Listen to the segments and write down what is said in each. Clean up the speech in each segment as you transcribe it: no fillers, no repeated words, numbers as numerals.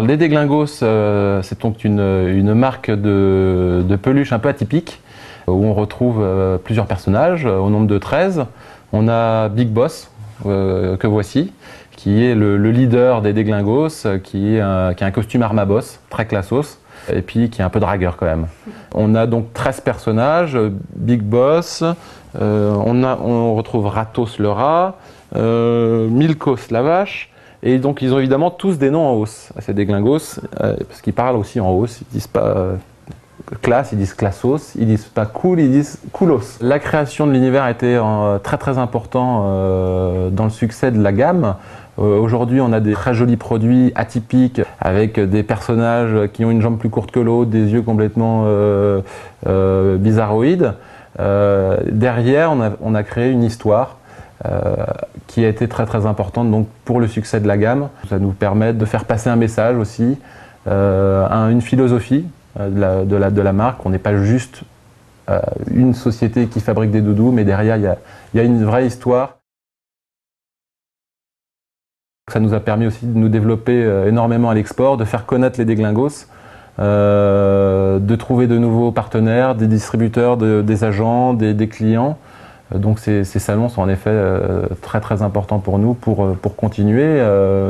Les Déglingos, c'est donc une marque de peluche un peu atypique, où on retrouve plusieurs personnages, au nombre de 13. On a Big Boss, que voici, qui est le leader des Déglingos, qui a un costume Armaboss, très classos, et puis qui est un peu dragueur quand même. On a donc 13 personnages, Big Boss, on retrouve Ratos le rat, Milkos la vache, et donc ils ont évidemment tous des noms en hausse, ces Déglingos, parce qu'ils parlent aussi en hausse, ils disent pas classe, ils disent classos, ils disent pas cool, ils disent coolos. La création de l'univers a été très important dans le succès de la gamme. Aujourd'hui, on a des très jolis produits atypiques avec des personnages qui ont une jambe plus courte que l'autre, des yeux complètement bizarroïdes. Derrière, on a créé une histoire qui a été très importante donc, pour le succès de la gamme. Ça nous permet de faire passer un message aussi, une philosophie de la marque. On n'est pas juste une société qui fabrique des doudous, mais derrière, il y a une vraie histoire. Ça nous a permis aussi de nous développer énormément à l'export, de faire connaître les Déglingos, de trouver de nouveaux partenaires, des distributeurs, des agents, des clients. Donc ces salons sont en effet très importants pour nous pour continuer,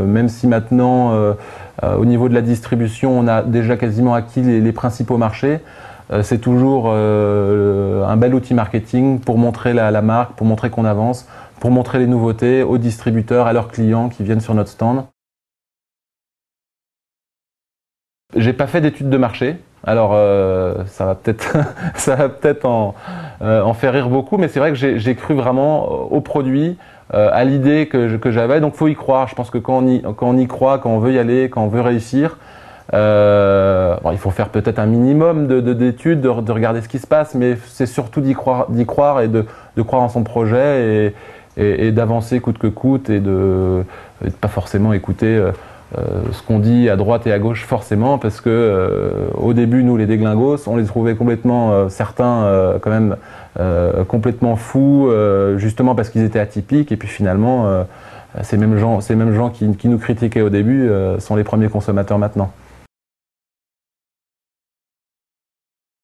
même si maintenant au niveau de la distribution on a déjà quasiment acquis les principaux marchés. C'est toujours un bel outil marketing pour montrer la marque, pour montrer qu'on avance, pour montrer les nouveautés aux distributeurs, à leurs clients qui viennent sur notre stand. J'ai pas fait d'études de marché, alors ça va peut-être en faire rire beaucoup, mais c'est vrai que j'ai cru vraiment au produit, à l'idée que j'avais, donc faut y croire. Je pense que quand on y croit, quand on veut y aller, quand on veut réussir, il faut faire peut-être un minimum d'études, de regarder ce qui se passe, mais c'est surtout d'y croire et de croire en son projet et d'avancer coûte que coûte et de pas forcément écouter ce qu'on dit à droite et à gauche forcément, parce que au début, nous les Déglingos, on les trouvait complètement, certains quand même complètement fous, justement parce qu'ils étaient atypiques, et puis finalement ces mêmes gens qui nous critiquaient au début sont les premiers consommateurs maintenant.